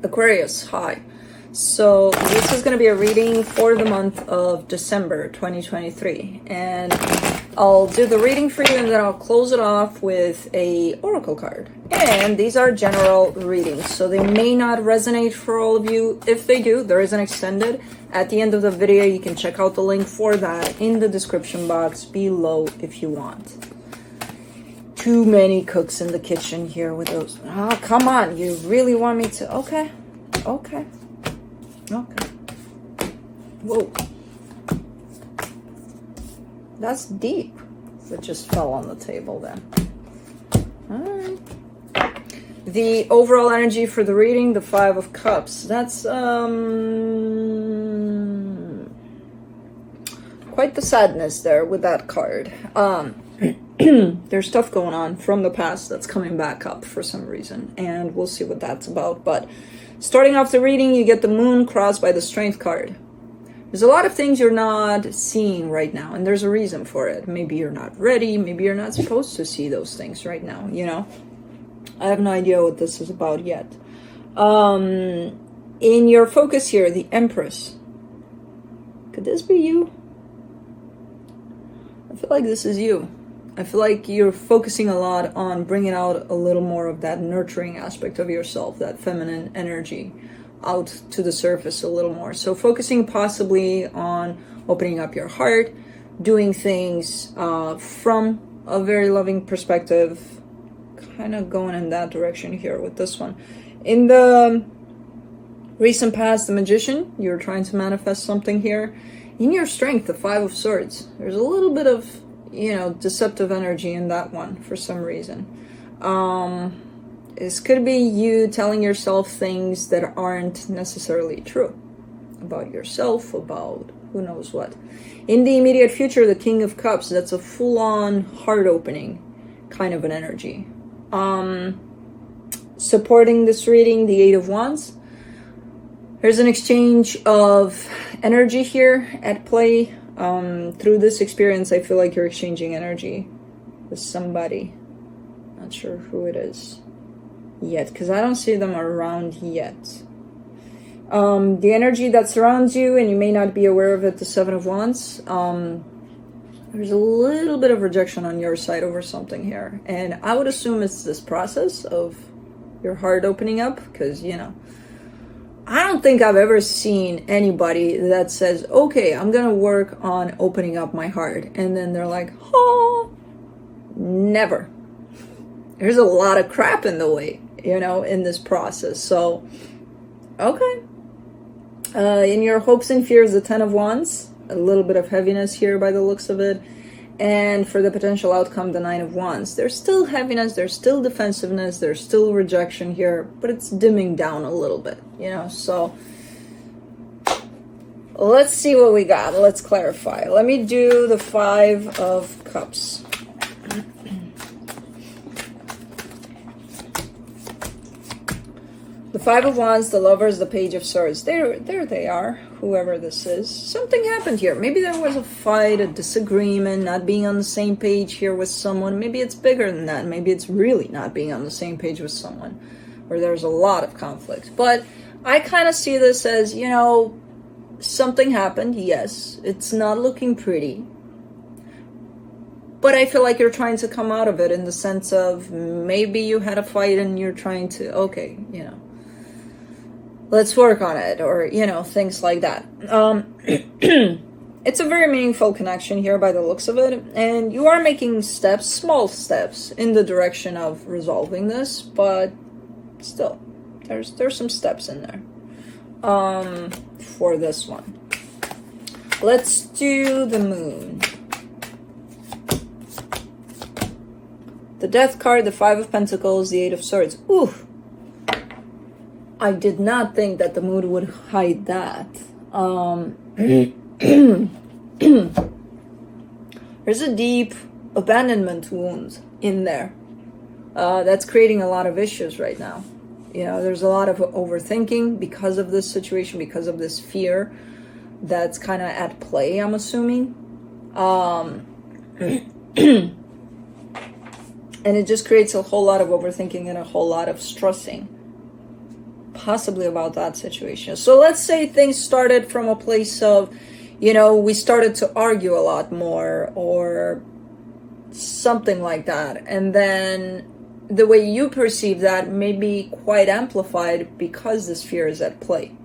Aquarius, hi. So this is going to be a reading for the month of December 2023, and I'll do the reading for you and then I'll close it off with a oracle card. And these are general readings, so they may not resonate for all of you. If they do, there is an extended at the end of the video. You can check out the link for that in the description box below if you want. Too many cooks in the kitchen here with those. Oh, come on. You really want me to? Okay. Okay. Whoa. That's deep. It just fell on the table then. All right. The overall energy for the reading, the Five of Cups. That's quite the sadness there with that card. There's stuff going on from the past that's coming back up for some reason, and we'll see what that's about. But starting off the reading, you get the Moon crossed by the Strength card. There's a lot of things you're not seeing right now, and there's a reason for it. Maybe you're not ready, maybe you're not supposed to see those things right now, you know? I have no idea what this is about yet. In your focus here, the Empress. Could this be you? I feel like this is you. I feel like you're focusing a lot on bringing out a little more of that nurturing aspect of yourself, that feminine energy out to the surface a little more. So focusing possibly on opening up your heart, doing things from a very loving perspective, kind of going in that direction here with this one. In the recent past, the Magician, you're trying to manifest something here. In your Strength, the Five of Swords, there's a little bit of, you know, deceptive energy in that one for some reason. This could be you telling yourself things that aren't necessarily true about yourself, about who knows what. In the immediate future, the King of Cups, that's a full-on heart opening kind of an energy. Supporting this reading, the Eight of Wands. There's an exchange of energy here at play. Through this experience, I feel like you're exchanging energy with somebody. Not sure who it is yet, because I don't see them around yet. The energy that surrounds you, and you may not be aware of it, the Seven of Wands. There's a little bit of rejection on your side over something here. And I would assume it's this process of your heart opening up, because, you know, I don't think I've ever seen anybody that says, okay, I'm going to work on opening up my heart. And then they're like, oh, never. There's a lot of crap in the way, you know, in this process. So, okay. In your hopes and fears, the Ten of Wands, a little bit of heaviness here by the looks of it. And for the potential outcome, the Nine of Wands. There's still heaviness, there's still defensiveness, there's still rejection here, but it's dimming down a little bit, you know, so let's see what we got. Let's clarify. Let me do the Five of Cups. The Five of Wands, the Lovers, the Page of Swords. There they are, whoever this is. Something happened here. Maybe there was a fight, a disagreement, not being on the same page here with someone. Maybe it's bigger than that. Maybe it's really not being on the same page with someone, where there's a lot of conflict. But I kind of see this as, you know, something happened, yes. It's not looking pretty. But I feel like you're trying to come out of it in the sense of maybe you had a fight and you're trying to, okay, you know, let's work on it, or, you know, things like that. It's a very meaningful connection here by the looks of it, and you are making steps, small steps, in the direction of resolving this, but still, there's some steps in there for this one. Let's do the Moon. The Death card, the Five of Pentacles, the Eight of Swords. Ooh! I did not think that the Moon would hide that. There's a deep abandonment wound in there. That's creating a lot of issues right now. You know, there's a lot of overthinking because of this situation, because of this fear that's kind of at play, I'm assuming. And it just creates a whole lot of overthinking and a whole lot of stressing. possibly about that situation. So let's say things started from a place of, you know, we started to argue a lot more or something like that. And then the way you perceive that may be quite amplified because this fear is at play.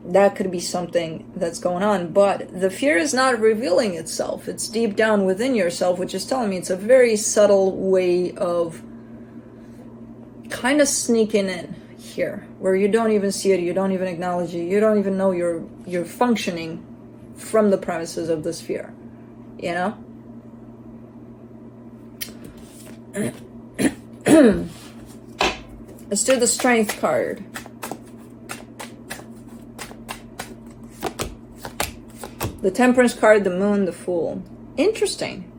That could be something that's going on, but the fear is not revealing itself. It's deep down within yourself, which is telling me it's a very subtle way of kind of sneaking in here, where you don't even see it, you don't even acknowledge it, you don't even know you're functioning from the premises of this fear, you know? Let's do the Strength card. The Temperance card, the Moon, the Fool. Interesting.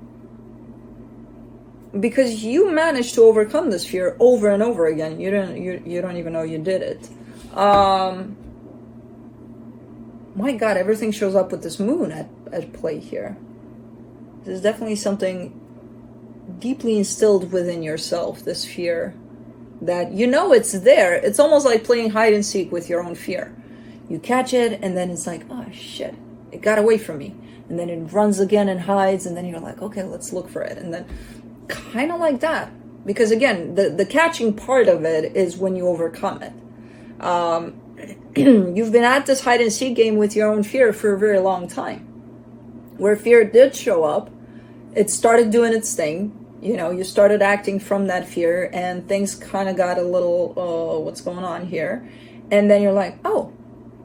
Because you managed to overcome this fear over and over again. You don't even know you did it. My God, everything shows up with this Moon at play here. There's definitely something deeply instilled within yourself, this fear, that you know it's there. It's almost like playing hide and seek with your own fear. You catch it, and then it's like, oh shit, it got away from me. And then it runs again and hides, and then you're like, okay, let's look for it. And then kind of like that. Because again, the catching part of it is when you overcome it. You've been at this hide and seek game with your own fear for a very long time. Where fear did show up, it started doing its thing. You know, you started acting from that fear, and things kind of got a little, what's going on here? And then you're like, oh,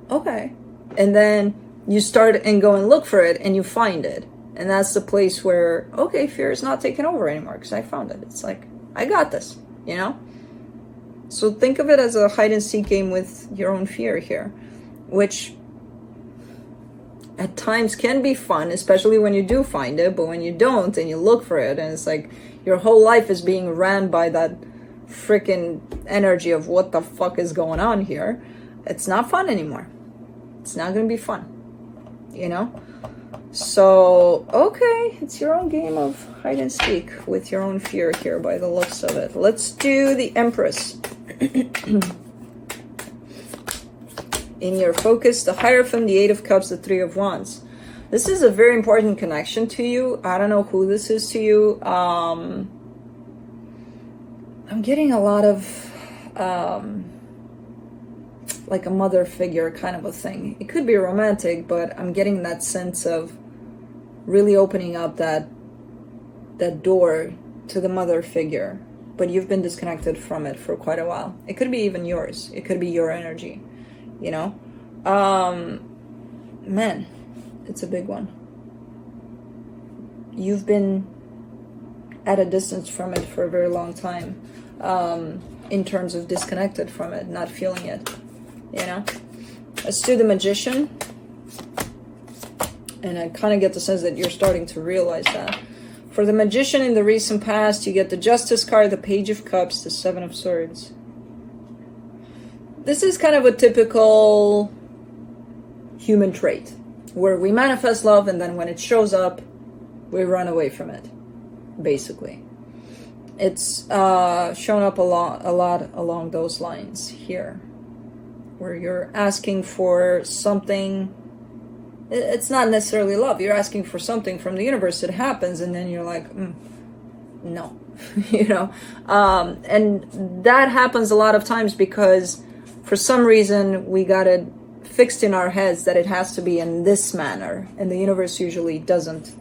okay. And then you start and go and look for it, and you find it. And that's the place where, okay, fear is not taking over anymore because I found it. It's like, I got this, you know? So think of it as a hide and seek game with your own fear here, which at times can be fun, especially when you do find it, but when you don't and you look for it and it's like your whole life is being ran by that freaking energy of what the fuck is going on here, it's not fun anymore. It's not going to be fun, you know? So, okay, it's your own game of hide and seek with your own fear here by the looks of it. Let's do the Empress. In your focus, the Hierophant, the Eight of Cups, the Three of Wands. This is a very important connection to you. I don't know who this is to you. I'm getting a lot of like a mother figure kind of a thing. It could be romantic, but I'm getting that sense of really opening up that door to the mother figure. But you've been disconnected from it for quite a while. It could be even yours. It could be your energy. You know, man, it's a big one. You've been at a distance from it for a very long time, in terms of disconnected from it, not feeling it, you know. Let's do the Magician. And I kind of get the sense that you're starting to realize that. For the Magician in the recent past, you get the Justice card, the Page of Cups, the Seven of Swords. This is kind of a typical human trait, where we manifest love and then when it shows up, we run away from it, basically. It's shown up a lot along those lines here, where you're asking for something. It's not necessarily love. You're asking for something from the universe. It happens, and then you're like, no, you know. And that happens a lot of times because for some reason we got it fixed in our heads that it has to be in this manner, and the universe usually doesn't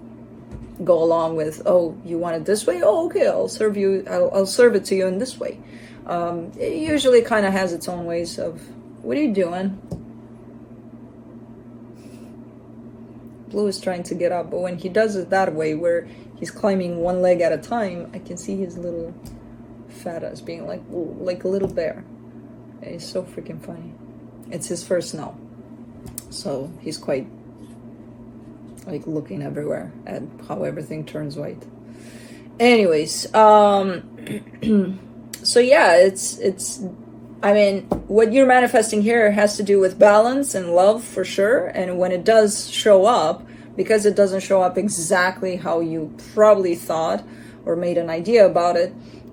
go along with, oh, you want it this way? Oh, okay, I'll serve you. I'll serve it to you in this way. It usually kind of has its own ways of, what are you doing? Blue is trying to get up, but when he does it that way, where he's climbing one leg at a time, I can see his little fat ass being like a little bear. And it's so freaking funny. It's his first snow, so he's quite like looking everywhere at how everything turns white. Anyways, so yeah, it's I mean, what you're manifesting here has to do with balance and love for sure. And when it does show up, because it doesn't show up exactly how you probably thought or made an idea about it,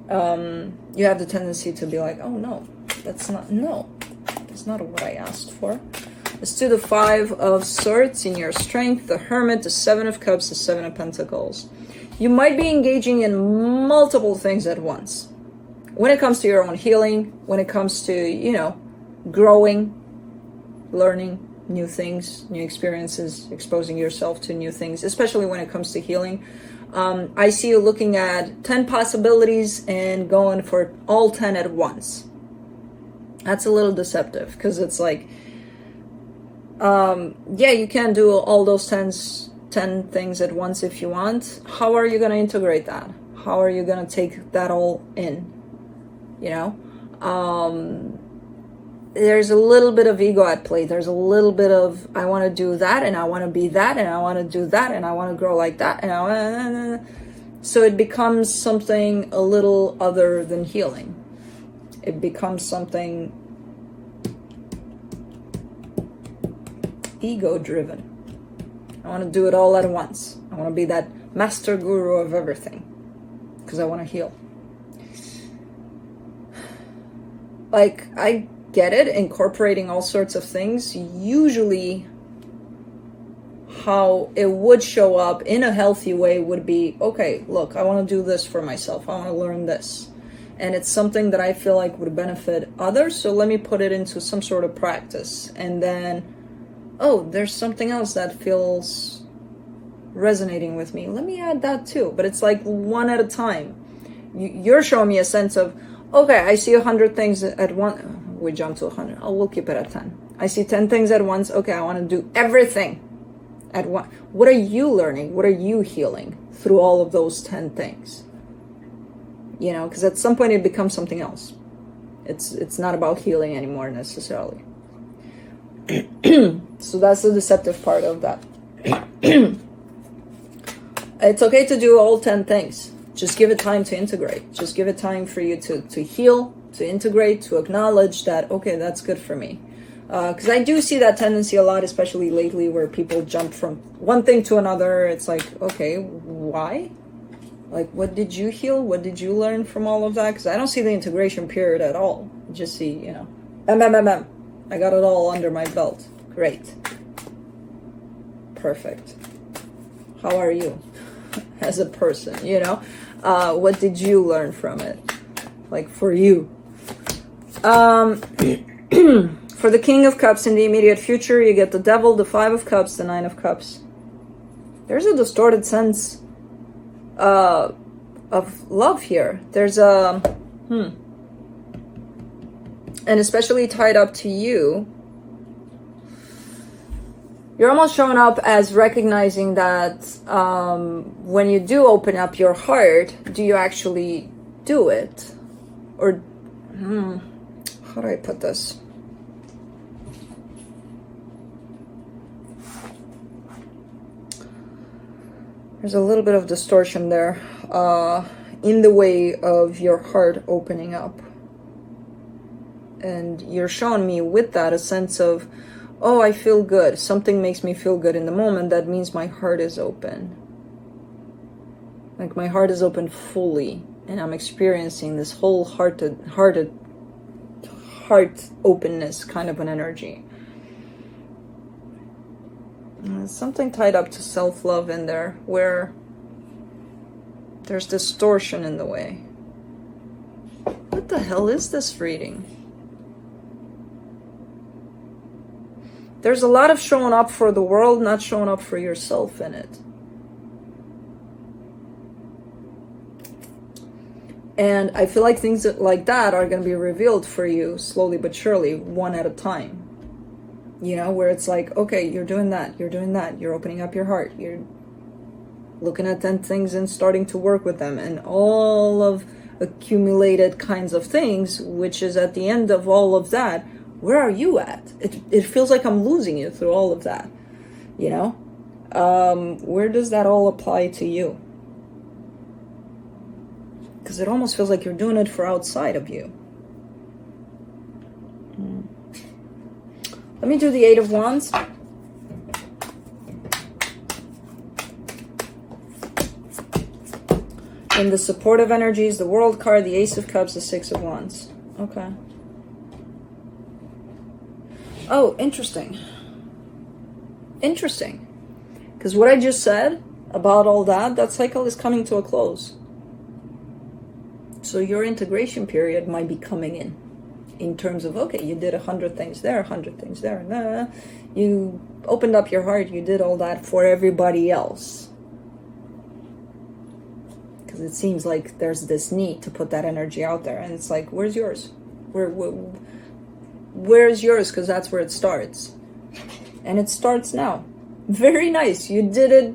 you have the tendency to be like, oh no, That's not, no, that's not what I asked for. Let's do the Five of Swords in your strength, the Hermit, the Seven of Cups, the Seven of Pentacles. You might be engaging in multiple things at once. When it comes to your own healing, when it comes to, you know, growing, learning new things, new experiences, exposing yourself to new things, especially when it comes to healing. I see you looking at 10 possibilities and going for all 10 at once. That's a little deceptive because it's like, yeah, you can do all those 10 things at once if you want. How are you going to integrate that? How are you going to take that all in? You know, there's a little bit of ego at play. There's a little bit of, I want to do that, and I want to be that, and I want to do that, and I want to grow like that, and I want to... So it becomes something a little other than healing. It becomes something ego-driven. I want to do it all at once. I want to be that master guru of everything because I want to heal. Like, I get it, incorporating all sorts of things. Usually how it would show up in a healthy way would be, okay, look, I want to do this for myself. I want to learn this. And it's something that I feel like would benefit others. So let me put it into some sort of practice. And then, oh, there's something else that feels resonating with me. Let me add that too. But it's like one at a time. You're showing me a sense of, okay, I see 100 things at once. We jump to 100. Oh, we'll keep it at 10. I see 10 things at once. Okay, I want to do everything at once. What are you learning? What are you healing through all of those 10 things? You know, because at some point it becomes something else. It's not about healing anymore necessarily. So that's the deceptive part of that. It's okay to do all 10 things. Just give it time to integrate. Just give it time for you to heal, to integrate, to acknowledge that, okay, that's good for me. Because I do see that tendency a lot, especially lately, where people jump from one thing to another. It's like, okay, why? Like, what did you heal? What did you learn from all of that? Because I don't see the integration period at all. I just see, you know, I got it all under my belt. Great. Perfect. How are you as a person, you know? What did you learn from it? Like, for you. For the King of Cups in the immediate future, you get the Devil, the Five of Cups, the Nine of Cups. There's a distorted sense of love here. There's a... And especially tied up to you, you're almost showing up as recognizing that when you do open up your heart, do you actually do it? Or, how do I put this? There's a little bit of distortion there in the way of your heart opening up. And you're showing me with that a sense of, oh, I feel good. Something makes me feel good in the moment. That means my heart is open. Like my heart is open fully. And I'm experiencing this whole heart openness kind of an energy. There's something tied up to self-love in there where there's distortion in the way. What the hell is this reading? There's a lot of showing up for the world, not showing up for yourself in it. And I feel like things like that are going to be revealed for you slowly but surely, one at a time. You know, where it's like, okay, you're doing that, you're opening up your heart, you're looking at 10 things and starting to work with them, and all of accumulated kinds of things, which is at the end of all of that, where are you at? It feels like I'm losing you through all of that, you know? Where does that all apply to you? Because it almost feels like you're doing it for outside of you. Let me do the Eight of Wands. In the supportive energies, the World card, the Ace of Cups, the Six of Wands. Okay. Oh, interesting. Interesting. Because what I just said about all that, that cycle is coming to a close. So your integration period might be coming in terms of, okay, you did 100 things there, 100 things there, and you opened up your heart, you did all that for everybody else. Because it seems like there's this need to put that energy out there, and it's like, where's yours? Where's yours? Because that's where it starts. And it starts now. Very nice. You did it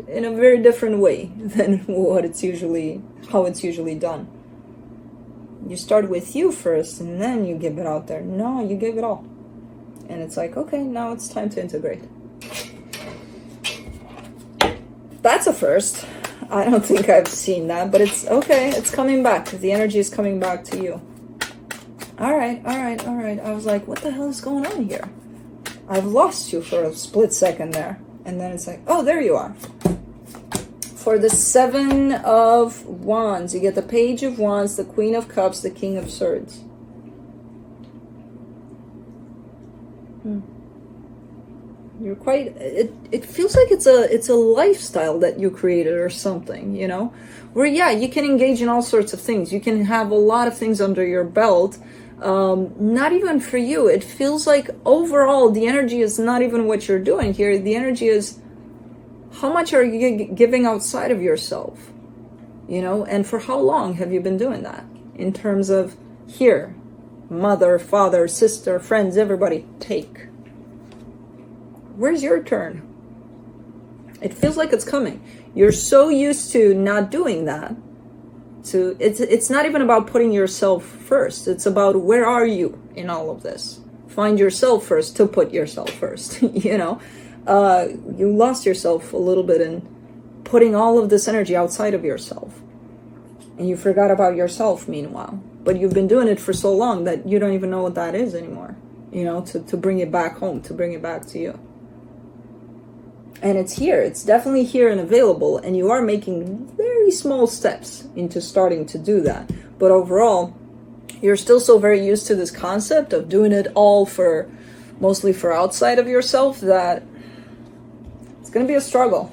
in a very different way than how it's usually done. You start with you first, and then you give it out there. No, you give it all. And it's like, okay, now it's time to integrate. That's a first. I don't think I've seen that, but it's okay. It's coming back. The energy is coming back to you. All right. I was like, what the hell is going on here? I've lost you for a split second there. And then it's like, oh, there you are. For the 7 of Wands, you get the Page of Wands, the Queen of Cups, the King of Swords. You're quite, it feels like it's a lifestyle that you created or something, you know, where, yeah, you can engage in all sorts of things. You can have a lot of things under your belt. Not even for you. It feels like overall the energy is not even what you're doing here. The energy is how much are you giving outside of yourself, you know, and for how long have you been doing that in terms of here, mother, father, sister, friends, everybody, take. Where's your turn? It feels like it's coming. You're so used to not doing that. So it's not even about putting yourself first. It's about where are you in all of this. Find yourself first to put yourself first, you know. You lost yourself a little bit in putting all of this energy outside of yourself. And you forgot about yourself meanwhile. But you've been doing it for so long that you don't even know what that is anymore. You know, to bring it back home, to bring it back to you. And it's here. It's definitely here and available. And you are making very small steps into starting to do that. But overall, you're still so very used to this concept of doing it all for, mostly for outside of yourself, that it's going to be a struggle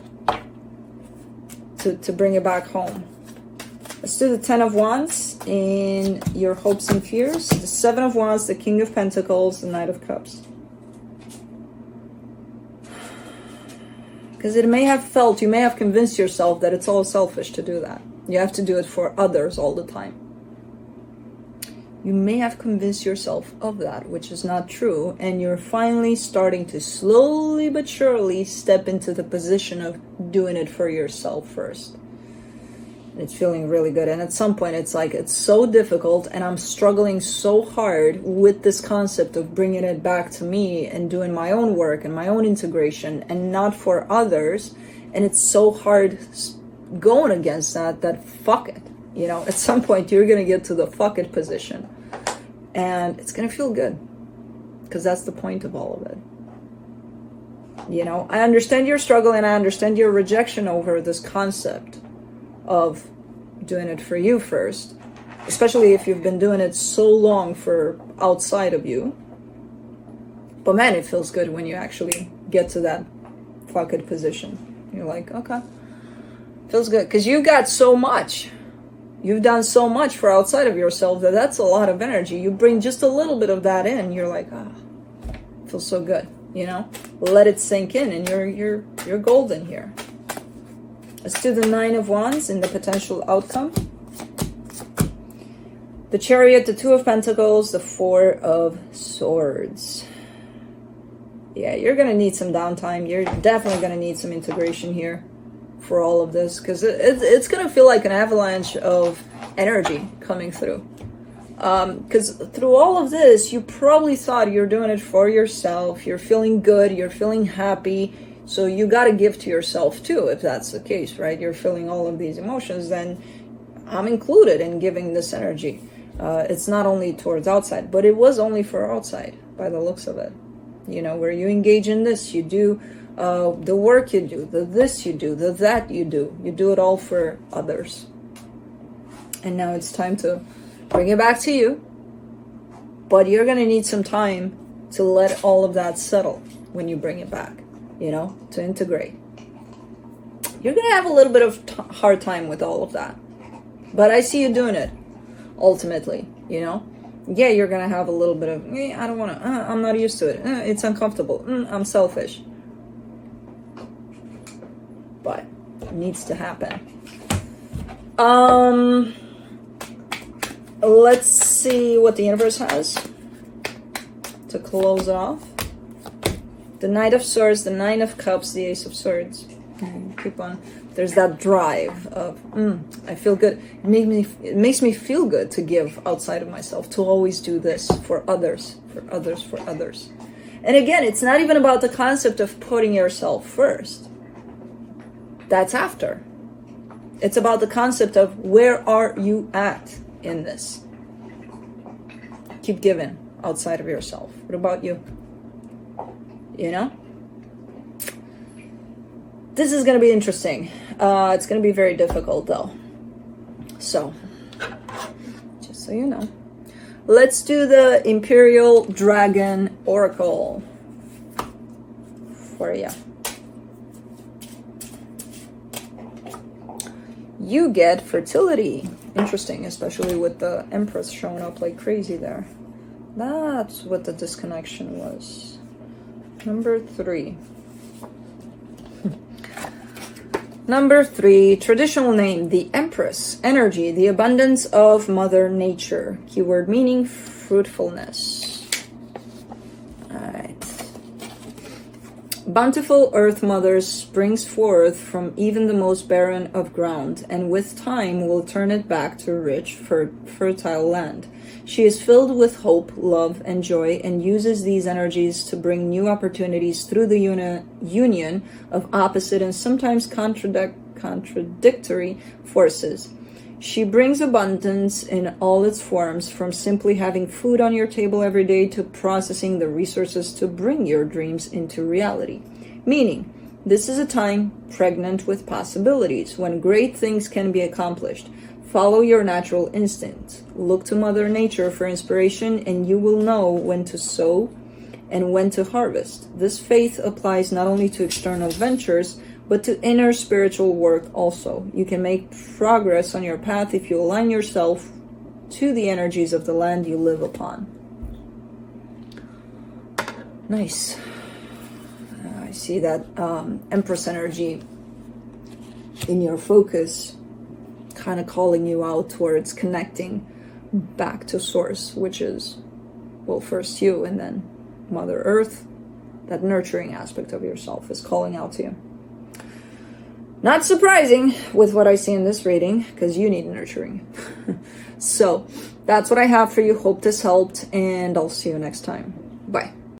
to bring it back home. Let's do the 10 of Wands in your hopes and fears. The 7 of Wands, the King of Pentacles, the Knight of Cups. Because it may have felt, you may have convinced yourself that it's all selfish to do that. You have to do it for others all the time. You may have convinced yourself of that, which is not true. And you're finally starting to slowly but surely step into the position of doing it for yourself first. It's feeling really good. And at some point, it's like, it's so difficult and I'm struggling so hard with this concept of bringing it back to me and doing my own work and my own integration and not for others. And it's so hard going against that fuck it. You know, at some point, you're going to get to the fuck it position. And it's going to feel good. Because that's the point of all of it. You know, I understand your struggle and I understand your rejection over this concept of doing it for you first, especially if you've been doing it so long for outside of you. But man, it feels good when you actually get to that fuck it position. You're like, okay, feels good because you got so much. You've done so much for outside of yourself that's a lot of energy. You bring just a little bit of that in, you're like, feels so good, you know. Let it sink in, and you're golden here. Let's do the 9 of Wands in the potential outcome. The Chariot, the 2 of Pentacles, the 4 of Swords. Yeah, you're going to need some downtime. You're definitely going to need some integration here for all of this. Because it's going to feel like an avalanche of energy coming through. Because through all of this, you probably thought you're doing it for yourself. You're feeling good. You're feeling happy. So you got to give to yourself too, if that's the case, right? You're feeling all of these emotions, then I'm included in giving this energy. It's not only towards outside, but it was only for outside by the looks of it. You know, where you engage in this, you do the work you do, the this you do, the that you do. You do it all for others. And now it's time to bring it back to you. But you're going to need some time to let all of that settle when you bring it back, you know, to integrate. You're going to have a little bit of hard time with all of that. But I see you doing it, ultimately, you know. Yeah, you're going to have a little bit of, I don't want to, I'm not used to it. It's uncomfortable. I'm selfish. But it needs to happen. Let's see what the universe has to close off. The Knight of Swords, the Nine of Cups, the Ace of Swords. Keep on. There's that drive of, I feel good. It makes me feel good to give outside of myself, to always do this for others, for others, for others. And again, it's not even about the concept of putting yourself first. That's after. It's about the concept of where are you at in this? Keep giving outside of yourself. What about you? You know? This is going to be interesting. It's going to be very difficult, though. So, just so you know. Let's do the Imperial Dragon Oracle for you. You get fertility. Interesting, especially with the Empress showing up like crazy there. That's what the disconnection was. Number 3. Number 3, traditional name, the Empress, energy, the abundance of Mother Nature. Keyword meaning, fruitfulness. Alright. Bountiful Earth Mother springs forth from even the most barren of ground, and with time will turn it back to rich, fertile land. She is filled with hope, love, and joy, and uses these energies to bring new opportunities through the union of opposite and sometimes contradictory forces. She brings abundance in all its forms, from simply having food on your table every day to processing the resources to bring your dreams into reality. Meaning, this is a time pregnant with possibilities, when great things can be accomplished. Follow your natural instinct. Look to Mother Nature for inspiration, and you will know when to sow and when to harvest. This faith applies not only to external ventures, but to inner spiritual work also. You can make progress on your path if you align yourself to the energies of the land you live upon. Nice. I see that Empress energy in your focus, kind of calling you out towards connecting back to source, which is, well, first you and then Mother Earth. That nurturing aspect of yourself is calling out to you. Not surprising with what I see in this reading, because you need nurturing. So that's what I have for you. Hope this helped, and I'll see you next time.